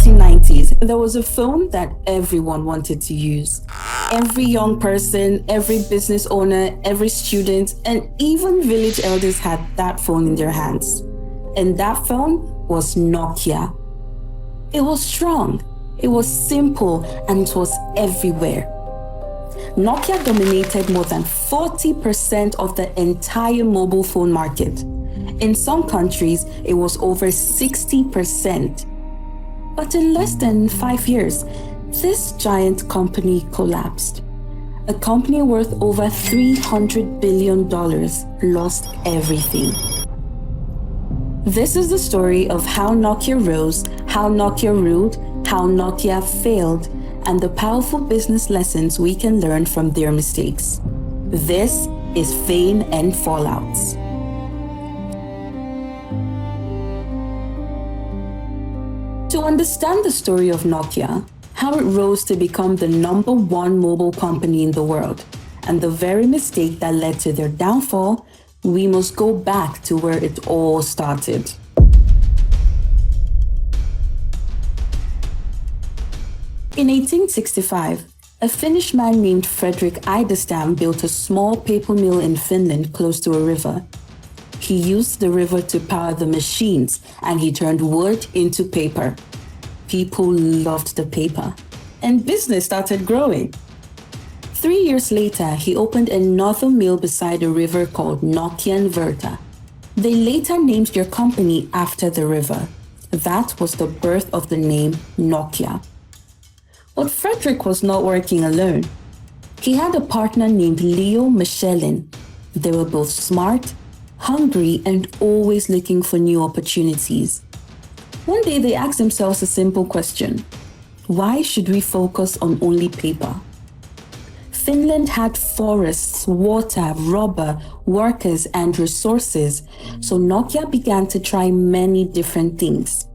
1990s, there was a phone that everyone wanted to use. Every young person, every business owner, every student, and even village elders had that phone in their hands. And that phone was Nokia. It was strong, it was simple, and it was everywhere. Nokia dominated more than 40% of the entire mobile phone market. In some countries, it was over 60%. But in less than 5 years, this giant company collapsed. A company worth over $300 billion lost everything. This is the story of how Nokia rose, how Nokia ruled, how Nokia failed, and the powerful business lessons we can learn from their mistakes. This is Fame and Fallouts. To understand the story of Nokia, how it rose to become the #1 mobile company in the world, and the very mistake that led to their downfall, we must go back to where it all started. In 1865, a Finnish man named Fredrik Idestam built a small paper mill in Finland close to a river. He used the river to power the machines, and he turned wood into paper. People loved the paper, and business started growing. 3 years later, he opened another mill beside a river called Nokian Virta. They later named their company after the river. That was the birth of the name Nokia. But Fredrik was not working alone. He had a partner named Leo Michelin. They were both smart, hungry, and always looking for new opportunities. One day they asked themselves a simple question: why should we focus on only paper? Finland had forests, water, rubber, workers, and resources, so Nokia began to try many different things.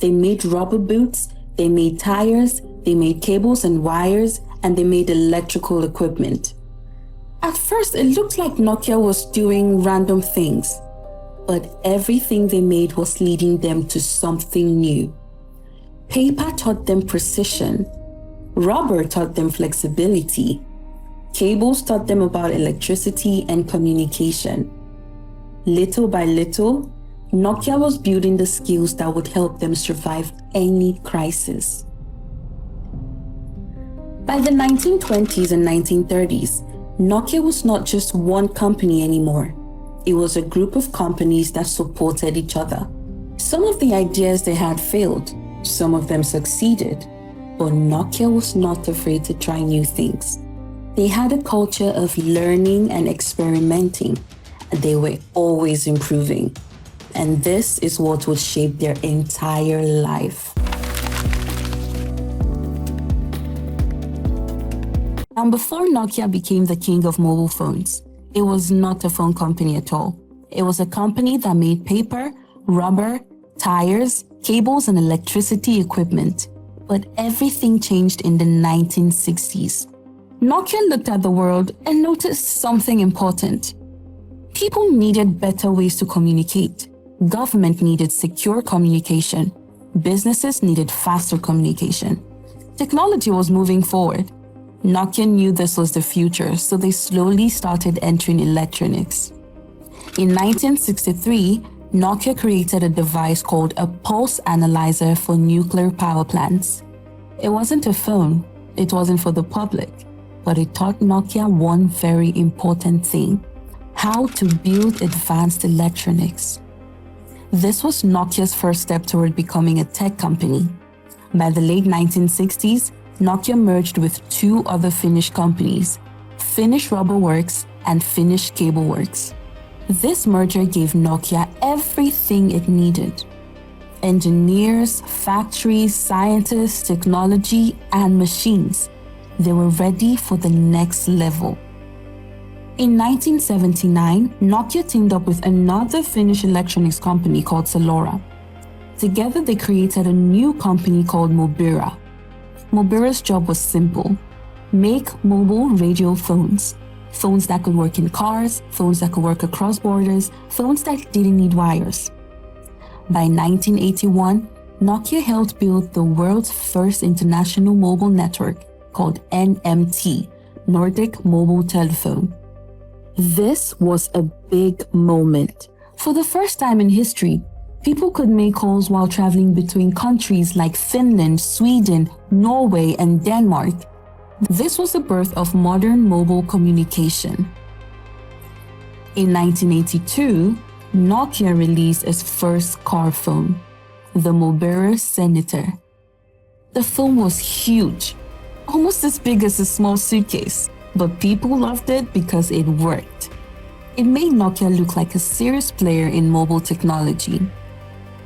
They made rubber boots, they made tires, they made cables and wires, and they made electrical equipment. At first, it looked like Nokia was doing random things, but everything they made was leading them to something new. Paper taught them precision. Rubber taught them flexibility. Cables taught them about electricity and communication. Little by little, Nokia was building the skills that would help them survive any crisis. By the 1920s and 1930s, Nokia was not just one company anymore. It was a group of companies that supported each other. Some of the ideas they had failed, some of them succeeded, but Nokia was not afraid to try new things. They had a culture of learning and experimenting, and they were always improving. And this is what would shape their entire life. And before Nokia became the king of mobile phones, it was not a phone company at all. It was a company that made paper, rubber, tires, cables, and electricity equipment. But everything changed in the 1960s. Nokia looked at the world and noticed something important. People needed better ways to communicate. Government needed secure communication. Businesses needed faster communication. Technology was moving forward. Nokia knew this was the future, so they slowly started entering electronics. In 1963, Nokia created a device called a pulse analyzer for nuclear power plants. It wasn't a phone, it wasn't for the public, but it taught Nokia one very important thing: how to build advanced electronics. This was Nokia's first step toward becoming a tech company. By the late 1960s, Nokia merged with 2 other Finnish companies, Finnish Rubber Works and Finnish Cable Works. This merger gave Nokia everything it needed: engineers, factories, scientists, technology, and machines. They were ready for the next level. In 1979, Nokia teamed up with another Finnish electronics company called Salora. Together, they created a new company called Mobira. Mobira's job was simple: make mobile radio phones. Phones that could work in cars, phones that could work across borders, phones that didn't need wires. By 1981, Nokia helped build the world's first international mobile network called NMT, Nordic Mobile Telephone. This was a big moment. For the first time in history, people could make calls while traveling between countries like Finland, Sweden, Norway, and Denmark. This was the birth of modern mobile communication. In 1982, Nokia released its first car phone, the Mobile Senator. The phone was huge, almost as big as a small suitcase, but people loved it because it worked. It made Nokia look like a serious player in mobile technology.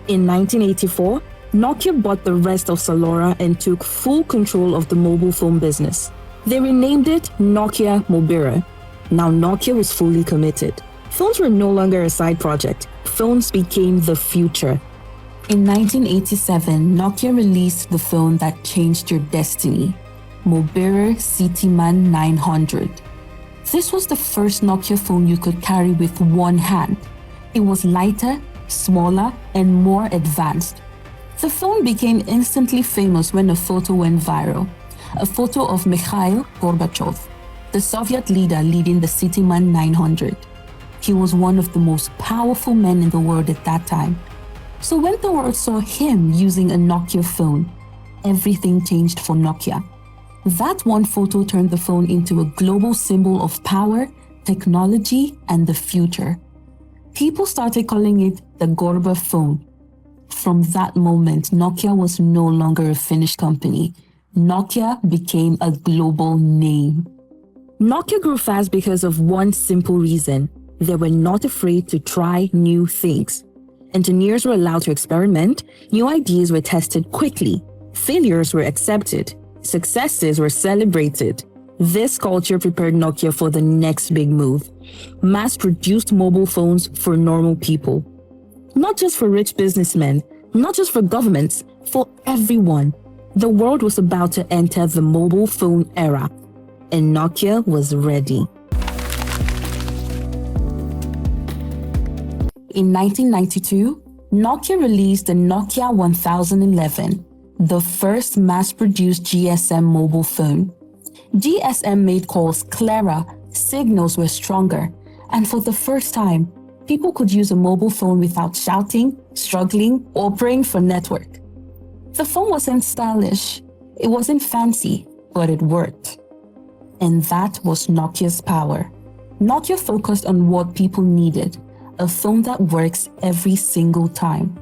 In 1984, Nokia bought the rest of Salora and took full control of the mobile phone business. They renamed it Nokia Mobile. Now Nokia was fully committed. Phones were no longer a side project. Phones became the future. In 1987, Nokia released the phone that changed your destiny, Mobile Cityman 900. This was the first Nokia phone you could carry with one hand. It was lighter, smaller, and more advanced. The phone became instantly famous when a photo went viral. A photo of Mikhail Gorbachev, the Soviet leader leading the Cityman 900. He was one of the most powerful men in the world at that time. So when the world saw him using a Nokia phone, everything changed for Nokia. That one photo turned the phone into a global symbol of power, technology, and the future. People started calling it the Gorba phone. From that moment, Nokia was no longer a Finnish company. Nokia became a global name. Nokia grew fast because of one simple reason. They were not afraid to try new things. Engineers were allowed to experiment, new ideas were tested quickly, failures were accepted, successes were celebrated. This culture prepared Nokia for the next big move. Mass-produced mobile phones for normal people. Not just for rich businessmen, not just for governments, for everyone. The world was about to enter the mobile phone era, and Nokia was ready. In 1992, Nokia released the Nokia 1011, the first mass-produced GSM mobile phone. GSM made calls clearer, signals were stronger, and for the first time, people could use a mobile phone without shouting, struggling, or praying for network. The phone wasn't stylish, it wasn't fancy, but it worked. And that was Nokia's power. Nokia focused on what people needed, a phone that works every single time.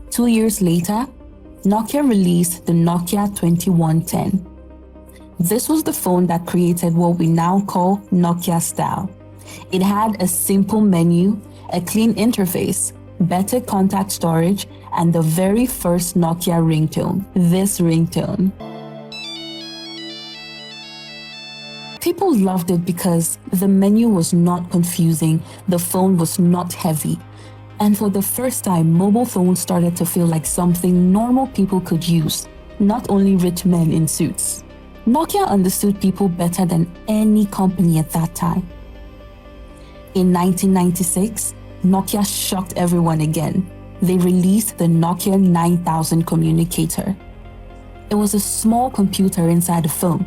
2 years later, Nokia released the Nokia 2110. This was the phone that created what we now call Nokia style. It had a simple menu, a clean interface, better contact storage, and the very first Nokia ringtone, this ringtone. People loved it because the menu was not confusing, the phone was not heavy, and for the first time, mobile phones started to feel like something normal people could use, not only rich men in suits. Nokia understood people better than any company at that time. In 1996, Nokia shocked everyone again. They released the Nokia 9000 communicator. It was a small computer inside a phone.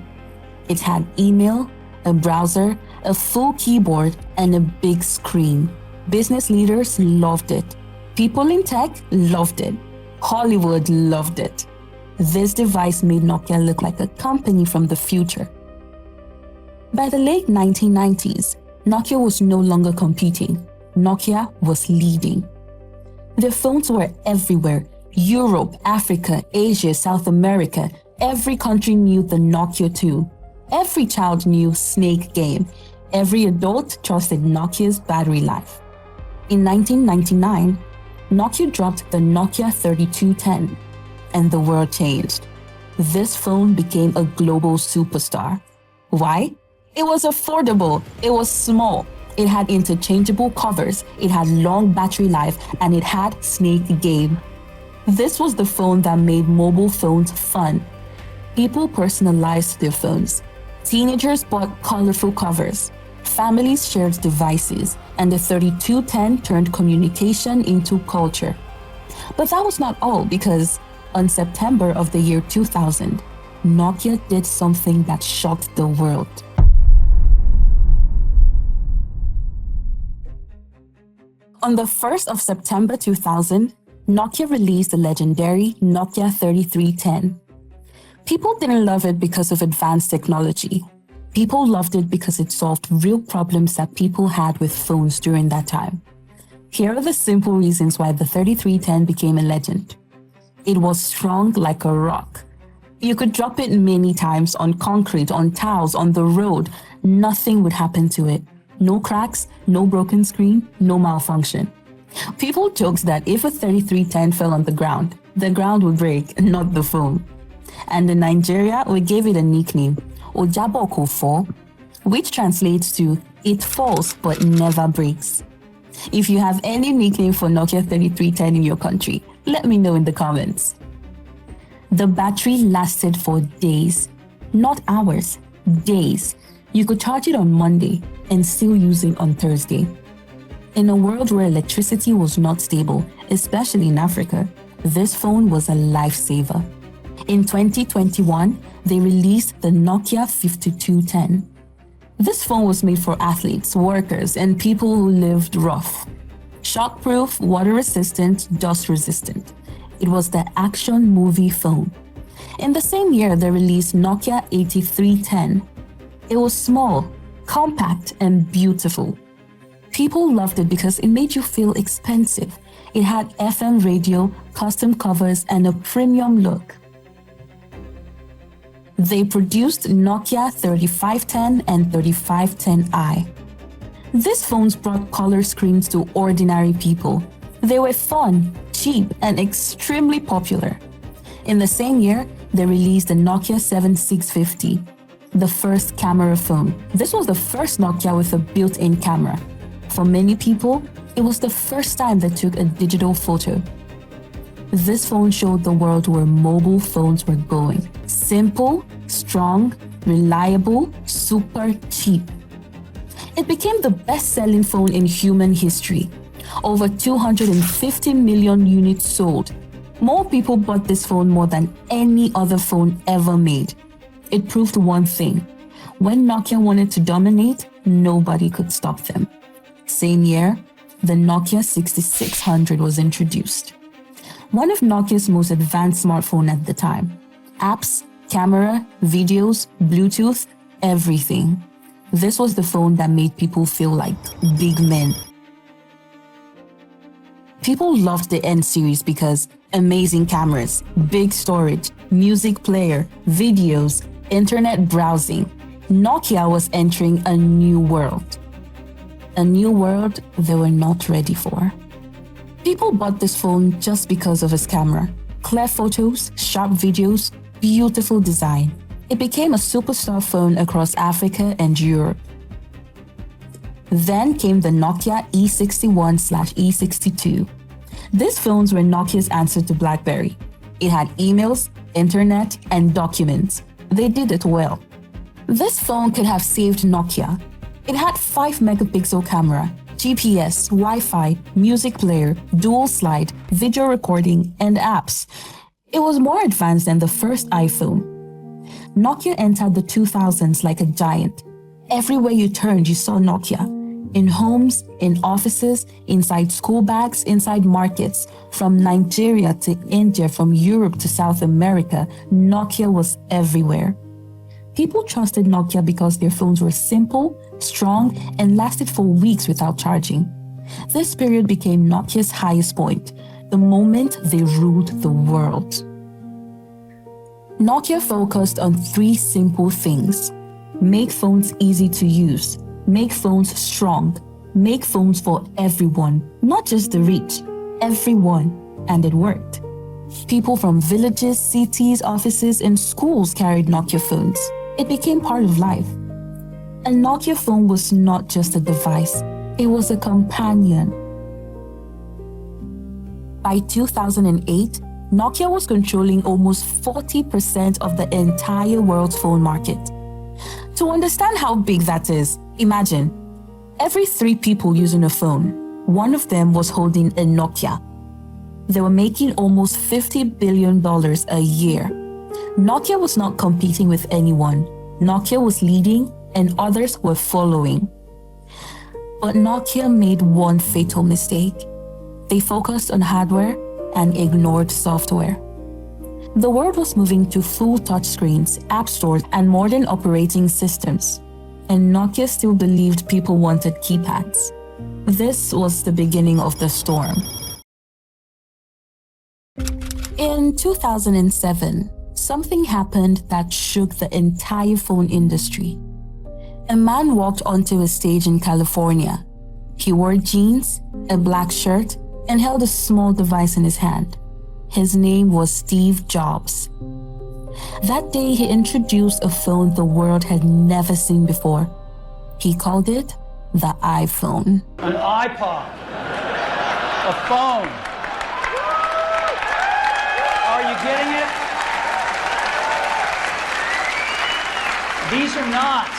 It had email, a browser, a full keyboard, and a big screen. Business leaders loved it. People in tech loved it. Hollywood loved it. This device made Nokia look like a company from the future. By the late 1990s, Nokia was no longer competing. Nokia was leading. Their phones were everywhere. Europe, Africa, Asia, South America. Every country knew the Nokia 2. Every child knew Snake Game. Every adult trusted Nokia's battery life. In 1999, Nokia dropped the Nokia 3210, and the world changed. This phone became a global superstar. Why? It was affordable, it was small, it had interchangeable covers, it had long battery life, and it had Snake Game. This was the phone that made mobile phones fun. People personalized their phones. Teenagers bought colorful covers. Families shared devices, and the 3210 turned communication into culture. But that was not all, because On September of the year 2000, Nokia did something that shocked the world. On the 1st of September 2000, Nokia released the legendary Nokia 3310. People didn't love it because of advanced technology. People loved it because it solved real problems that people had with phones during that time. Here are the simple reasons why the 3310 became a legend. It was strong like a rock. You could drop it many times on concrete, on tiles, on the road. Nothing would happen to it. No cracks, no broken screen, no malfunction. People joked that if a 3310 fell on the ground would break, not the phone. And in Nigeria, we gave it a nickname, Ojabo Kofo, which translates to it falls but never breaks. If you have any nickname for Nokia 3310 in your country, let me know in the comments. The battery lasted for days, not hours, days. You could charge it on Monday and still use it on Thursday. In a world where electricity was not stable, especially in Africa, this phone was a lifesaver. In 2021, they released the Nokia 5210. This phone was made for athletes, workers, and people who lived rough. Shockproof, water-resistant, dust-resistant. It was the action movie phone. In the same year, they released Nokia 8310. It was small, compact, and beautiful. People loved it because it made you feel expensive. It had FM radio, custom covers, and a premium look. They produced Nokia 3510 and 3510i. These phones brought color screens to ordinary people. They were fun, cheap, and extremely popular. In the same year, they released the Nokia 7650, the first camera phone. This was the first Nokia with a built-in camera. For many people, it was the first time they took a digital photo. This phone showed the world where mobile phones were going. Simple, strong, reliable, super cheap. It became the best-selling phone in human history. Over 250 million units sold. More people bought this phone more than any other phone ever made. It proved one thing. When Nokia wanted to dominate, nobody could stop them. Same year, the Nokia 6600 was introduced. One of Nokia's most advanced smartphones at the time. Apps, camera, videos, Bluetooth, everything. This was the phone that made people feel like big men. People loved the N series because amazing cameras, big storage, music player, videos, internet browsing. Nokia was entering a new world. A new world they were not ready for. People bought this phone just because of its camera. Clear photos, sharp videos, beautiful design. It became a superstar phone across Africa and Europe. Then came the Nokia E61/E62. These phones were Nokia's answer to BlackBerry. It had emails, internet, and documents. They did it well. This phone could have saved Nokia. It had 5-megapixel camera, GPS, Wi-Fi, music player, dual slide, video recording, and apps. It was more advanced than the first iPhone. Nokia entered the 2000s like a giant. Everywhere you turned, you saw Nokia. In homes, in offices, inside school bags, inside markets. From Nigeria to India, from Europe to South America, Nokia was everywhere. People trusted Nokia because their phones were simple, strong, and lasted for weeks without charging. This period became Nokia's highest point, the moment they ruled the world. Nokia focused on 3 simple things. Make phones easy to use, make phones strong, make phones for everyone, not just the rich, everyone, and it worked. People from villages, cities, offices, and schools carried Nokia phones. It became part of life. A Nokia phone was not just a device, it was a companion. By 2008, Nokia was controlling almost 40% of the entire world's phone market. To understand how big that is, imagine, every 3 people using a phone, one of them was holding a Nokia. They were making almost $50 billion a year. Nokia was not competing with anyone. Nokia was leading and others were following. But Nokia made one fatal mistake. They focused on hardware and ignored software. The world was moving to full touchscreens, app stores, and modern operating systems. And Nokia still believed people wanted keypads. This was the beginning of the storm. In 2007, something happened that shook the entire phone industry. A man walked onto a stage in California. He wore jeans, a black shirt, and held a small device in his hand. His name was Steve Jobs. That day, he introduced a phone the world had never seen before. He called it the iPhone. An iPod. A phone. Are you getting it? These are not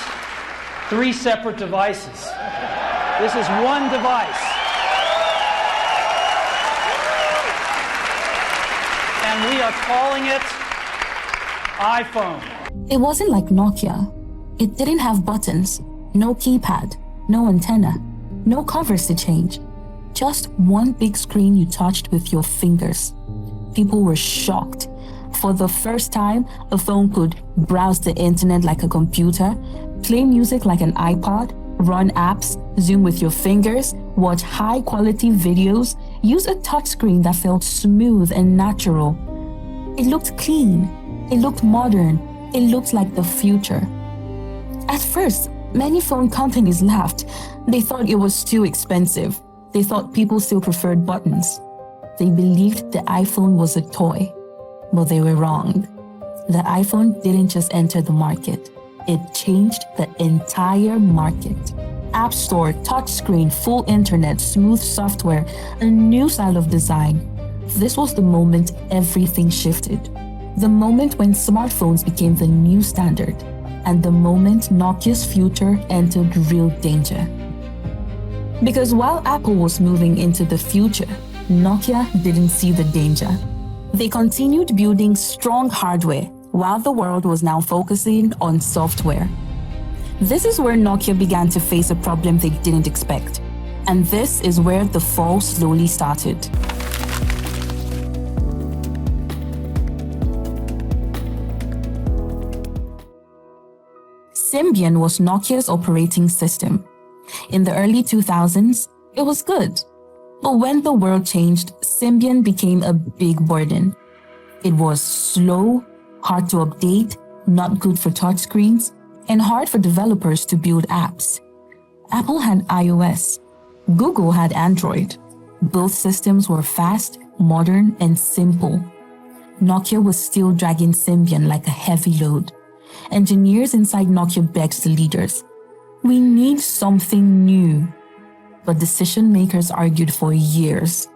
three separate devices. This is one device. And we are calling it iPhone. It wasn't like Nokia. It didn't have buttons, no keypad, no antenna, no covers to change. Just one big screen you touched with your fingers. People were shocked. For the first time, a phone could browse the internet like a computer, play music like an iPod, run apps, zoom with your fingers, watch high-quality videos, use a touchscreen that felt smooth and natural. It looked clean. It looked modern. It looked like the future. At first, many phone companies laughed. They thought it was too expensive. They thought people still preferred buttons. They believed the iPhone was a toy. But they were wrong. The iPhone didn't just enter the market. It changed the entire market. App Store, touchscreen, full internet, smooth software, a new style of design. This was the moment everything shifted. The moment when smartphones became the new standard. And the moment Nokia's future entered real danger. Because while Apple was moving into the future, Nokia didn't see the danger. They continued building strong hardware while the world was now focusing on software. This is where Nokia began to face a problem they didn't expect. And this is where the fall slowly started. Symbian was Nokia's operating system. In the early 2000s, it was good. But when the world changed, Symbian became a big burden. It was slow, hard to update, not good for touchscreens, and hard for developers to build apps. Apple had iOS. Google had Android. Both systems were fast, modern, and simple. Nokia was still dragging Symbian like a heavy load. Engineers inside Nokia begged the leaders, "We need something new." But decision makers argued for years.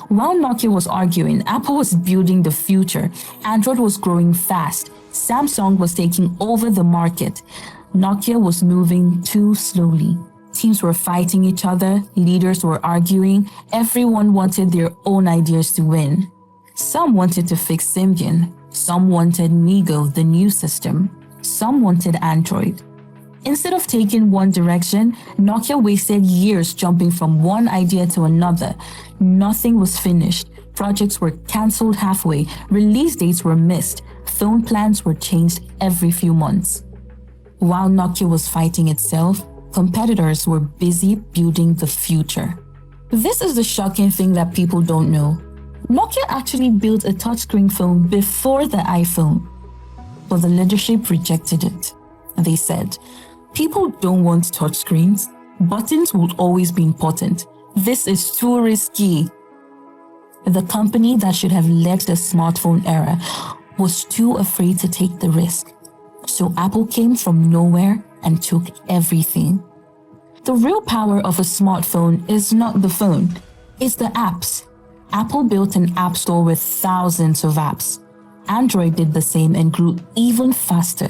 While Nokia was arguing, Apple was building the future. Android was growing fast. Samsung was taking over the market. Nokia was moving too slowly. Teams were fighting each other. Leaders were arguing. Everyone wanted their own ideas to win. Some wanted to fix Symbian. Some wanted MeeGo, the new system. Some wanted Android. Instead of taking one direction, Nokia wasted years jumping from one idea to another. Nothing was finished. Projects were cancelled halfway. Release dates were missed. Phone plans were changed every few months. While Nokia was fighting itself, competitors were busy building the future. This is the shocking thing that people don't know. Nokia actually built a touchscreen phone before the iPhone. But the leadership rejected it. They said, "People don't want touchscreens. Buttons will always be important. This is too risky." The company that should have led the smartphone era was too afraid to take the risk. So Apple came from nowhere and took everything. The real power of a smartphone is not the phone, it's the apps. Apple built an app store with thousands of apps. Android did the same and grew even faster.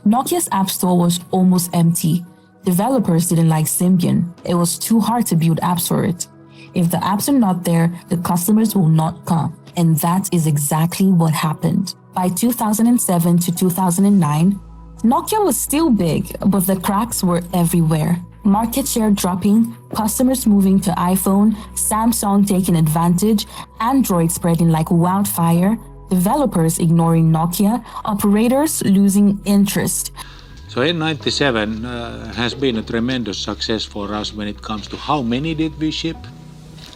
Nokia's app store was almost empty. Developers didn't like Symbian. It was too hard to build apps for it. If the apps are not there, the customers will not come. And that is exactly what happened. By 2007 to 2009, Nokia was still big, but the cracks were everywhere. Market share dropping, customers moving to iPhone, Samsung taking advantage, Android spreading like wildfire, developers ignoring Nokia, operators losing interest. So N97 has been a tremendous success for us when it comes to how many did we ship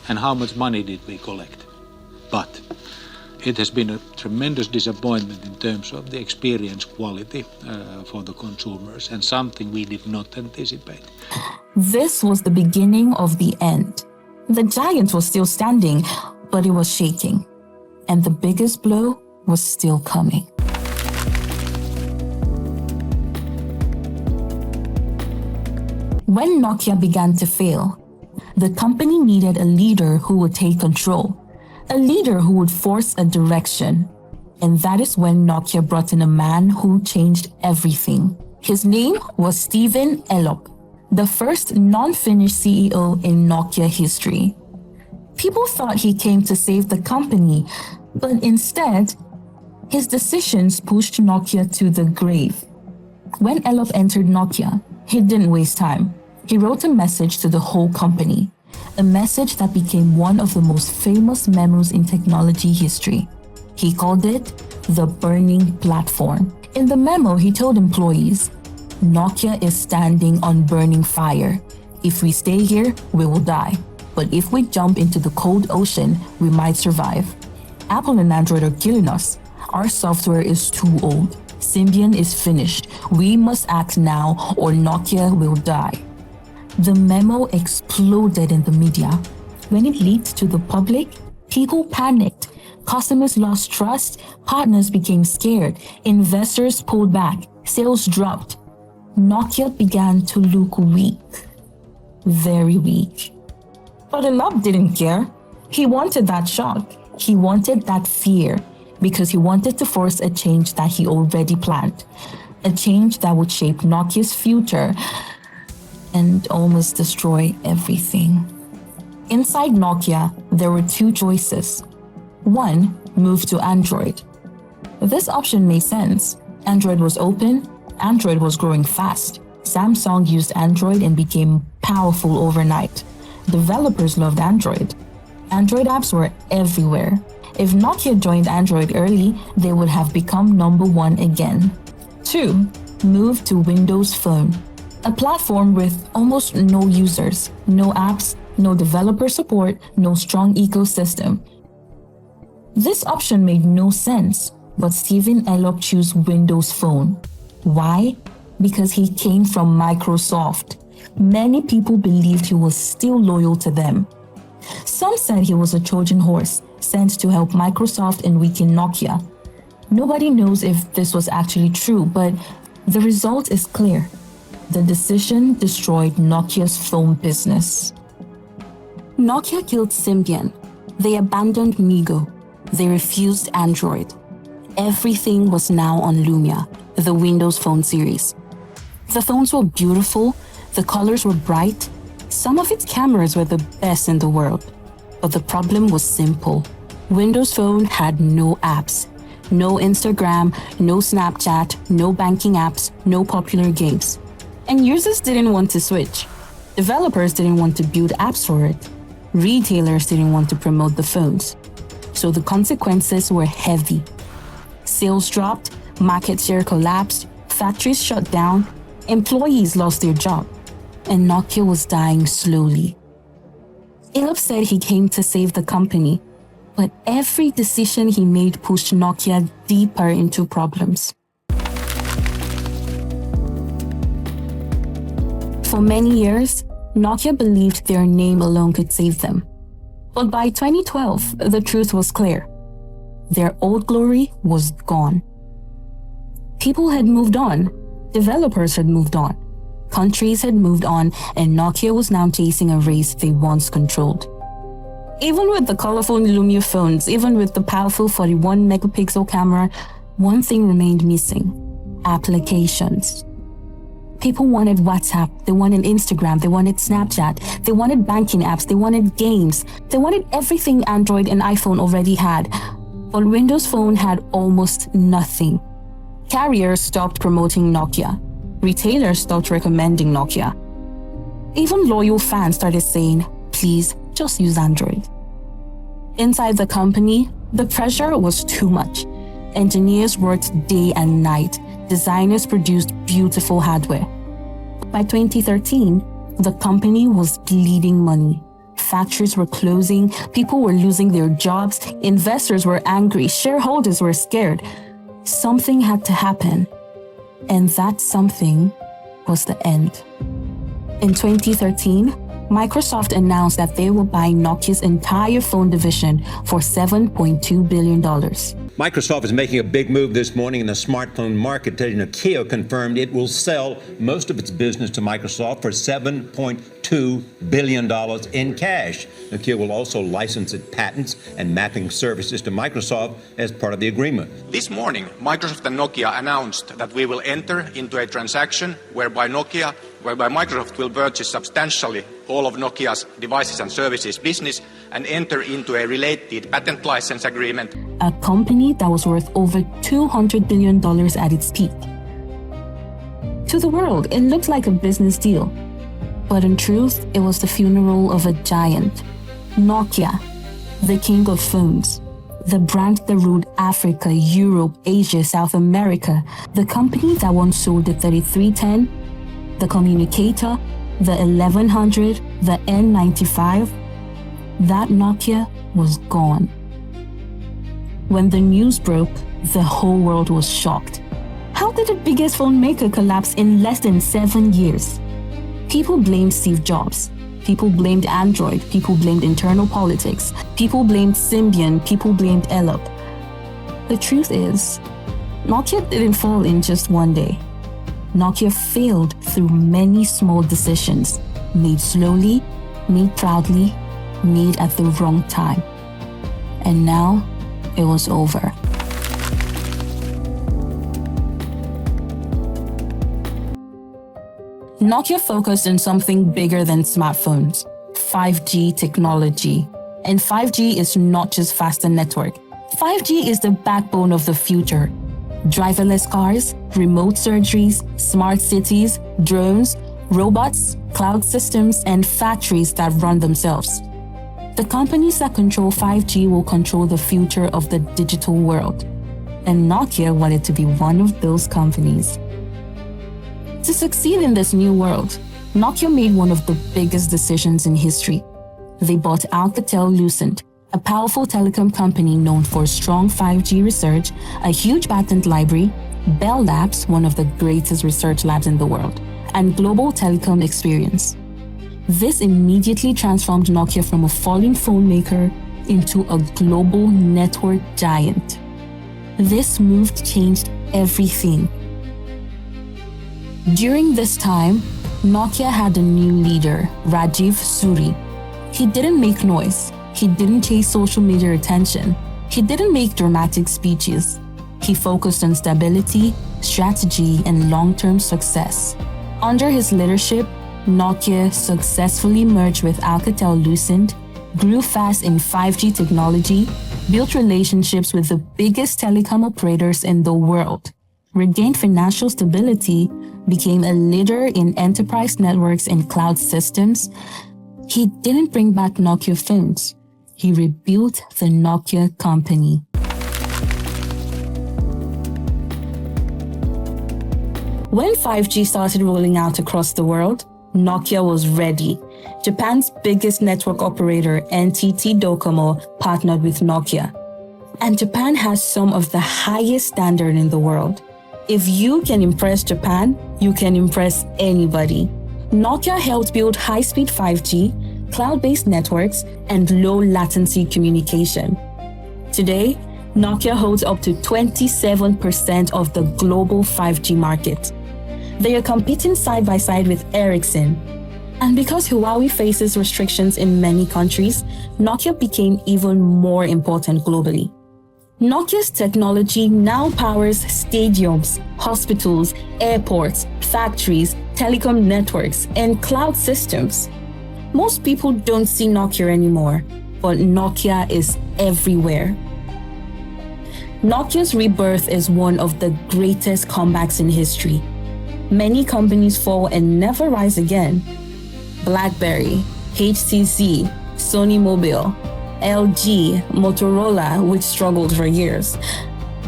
and how much money did we collect. But it has been a tremendous disappointment in terms of the experience quality for the consumers and something we did not anticipate. This was the beginning of the end. The giant was still standing, but it was shaking. And the biggest blow was still coming. When Nokia began to fail, the company needed a leader who would take control, a leader who would force a direction. And that is when Nokia brought in a man who changed everything. His name was Stephen Elop, the first non-Finnish CEO in Nokia history. People thought he came to save the company, but instead, his decisions pushed Nokia to the grave. When Elop entered Nokia, he didn't waste time. He wrote a message to the whole company, a message that became one of the most famous memos in technology history. He called it the Burning Platform. In the memo, he told employees, Nokia is standing on burning fire. If we stay here, we will die. But if we jump into the cold ocean, we might survive. Apple and Android are killing us. Our software is too old. Symbian is finished. We must act now or Nokia will die. The memo exploded in the media. When it leaked to the public, people panicked. Customers lost trust, partners became scared, investors pulled back, sales dropped. Nokia began to look weak. Very weak. But Elop didn't care. He wanted that shock. He wanted that fear because he wanted to force a change that he already planned. A change that would shape Nokia's future and almost destroy everything. Inside Nokia, there were two choices. One, move to Android. This option made sense. Android was open, Android was growing fast. Samsung used Android and became powerful overnight. Developers loved Android. Android apps were everywhere. If Nokia joined Android early, they would have become number one again. 2. Move to Windows Phone. A platform with almost no users, no apps, no developer support, no strong ecosystem. This option made no sense, but Stephen Elop chose Windows Phone. Why? Because he came from Microsoft. Many people believed he was still loyal to them. Some said he was a Trojan horse, sent to help Microsoft and weaken Nokia. Nobody knows if this was actually true, but the result is clear. The decision destroyed Nokia's phone business. Nokia killed Symbian. They abandoned Migo. They refused Android. Everything was now on Lumia, the Windows Phone series. The phones were beautiful, the colors were bright. Some of its cameras were the best in the world. But the problem was simple. Windows Phone had no apps. No Instagram, no Snapchat, no banking apps, no popular games. And users didn't want to switch. Developers didn't want to build apps for it. Retailers didn't want to promote the phones. So the consequences were heavy. Sales dropped, market share collapsed, factories shut down, employees lost their job, and Nokia was dying slowly. Elop said he came to save the company, but every decision he made pushed Nokia deeper into problems. For many years, Nokia believed their name alone could save them. But by 2012, the truth was clear. Their old glory was gone. People had moved on, developers had moved on, countries had moved on, and Nokia was now chasing a race they once controlled. Even with the colorful Lumia phones, even with the powerful 41 megapixel camera, one thing remained missing: applications. People wanted WhatsApp, they wanted Instagram, they wanted Snapchat, they wanted banking apps, they wanted games, they wanted everything Android and iPhone already had. But Windows Phone had almost nothing. Carriers stopped promoting Nokia. Retailers stopped recommending Nokia. Even loyal fans started saying, please, just use Android. Inside the company, the pressure was too much. Engineers worked day and night. Designers produced beautiful hardware. By 2013, the company was bleeding money. Factories were closing, people were losing their jobs, investors were angry, shareholders were scared. Something had to happen, and that something was the end. In 2013, Microsoft announced that they will buy Nokia's entire phone division for $7.2 billion. Microsoft is making a big move this morning in the smartphone market. Nokia confirmed it will sell most of its business to Microsoft for $7.2 billion in cash. Nokia will also license its patents and mapping services to Microsoft as part of the agreement. This morning, Microsoft and Nokia announced that we will enter into a transaction whereby Microsoft will purchase substantially all of Nokia's devices and services business and enter into a related patent license agreement. A company that was worth over $200 billion at its peak. To the world, it looked like a business deal. But in truth, it was the funeral of a giant. Nokia, the king of phones. The brand that ruled Africa, Europe, Asia, South America. The company that once sold the 3310, the Communicator, the 1100, the N95. That Nokia was gone. When the news broke, the whole world was shocked. How did the biggest phone maker collapse in less than 7 years? People blamed Steve Jobs. People blamed Android. People blamed internal politics. People blamed Symbian. People blamed Elop. The truth is, Nokia didn't fall in just one day. Nokia failed through many small decisions, made slowly, made proudly, made at the wrong time. And now, it was over. Nokia focused on something bigger than smartphones, 5G technology. And 5G is not just faster network. 5G is the backbone of the future. Driverless cars, remote surgeries, smart cities, drones, robots, cloud systems, and factories that run themselves. The companies that control 5G will control the future of the digital world. And Nokia wanted to be one of those companies. To succeed in this new world, Nokia made one of the biggest decisions in history. They bought Alcatel-Lucent, a powerful telecom company known for strong 5G research, a huge patent library, Bell Labs, one of the greatest research labs in the world, and global telecom experience. This immediately transformed Nokia from a falling phone maker into a global network giant. This move changed everything. During this time, Nokia had a new leader, Rajiv Suri. He didn't make noise. He didn't chase social media attention. He didn't make dramatic speeches. He focused on stability, strategy, and long-term success. Under his leadership, Nokia successfully merged with Alcatel-Lucent, grew fast in 5G technology, built relationships with the biggest telecom operators in the world, regained financial stability, became a leader in enterprise networks and cloud systems. He didn't bring back Nokia phones. He rebuilt the Nokia company. When 5G started rolling out across the world, Nokia was ready. Japan's biggest network operator, NTT Docomo, partnered with Nokia. And Japan has some of the highest standard in the world. If you can impress Japan, you can impress anybody. Nokia helped build high-speed 5G, cloud-based networks, and low-latency communication. Today, Nokia holds up to 27% of the global 5G market. They are competing side by side with Ericsson. And because Huawei faces restrictions in many countries, Nokia became even more important globally. Nokia's technology now powers stadiums, hospitals, airports, factories, telecom networks, and cloud systems. Most people don't see Nokia anymore, but Nokia is everywhere. Nokia's rebirth is one of the greatest comebacks in history. Many companies fall and never rise again. BlackBerry, HTC, Sony Mobile, LG, Motorola, which struggled for years.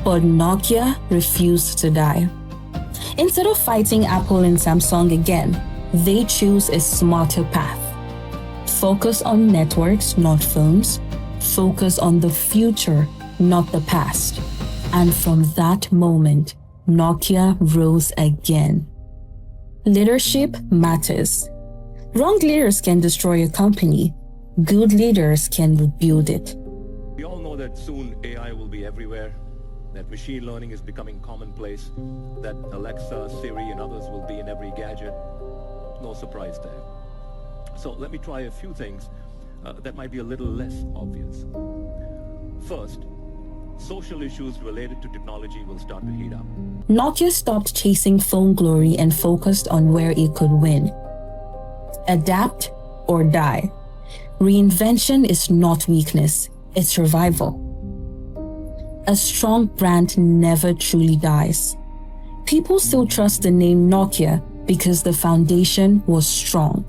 But Nokia refused to die. Instead of fighting Apple and Samsung again, they choose a smarter path. Focus on networks, not phones. Focus on the future, not the past. And from that moment, Nokia rose again. Leadership matters. Wrong leaders can destroy a company. Good leaders can rebuild it. We all know that soon AI will be everywhere, that machine learning is becoming commonplace, that Alexa, Siri, and others will be in every gadget. No surprise there. So let me try a few things that might be a little less obvious. First, social issues related to technology will start to heat up. Nokia stopped chasing phone glory and focused on where it could win. Adapt or die. Reinvention is not weakness, it's survival. A strong brand never truly dies. People still trust the name Nokia because the foundation was strong.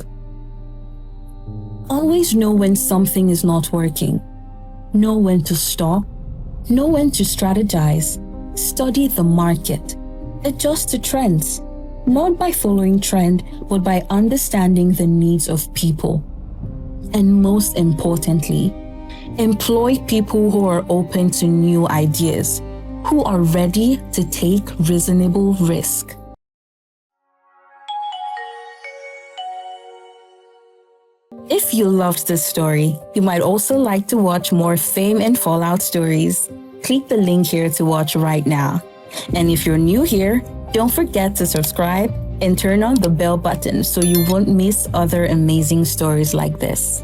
Always know when something is not working. Know when to stop. Know when to strategize. Study the market. Adjust to trends. Not by following trend, but by understanding the needs of people. And most importantly, employ people who are open to new ideas, who are ready to take reasonable risk. If you loved this story, you might also like to watch more Fame and Fallout stories. Click the link here to watch right now. And if you're new here, don't forget to subscribe and turn on the bell button so you won't miss other amazing stories like this.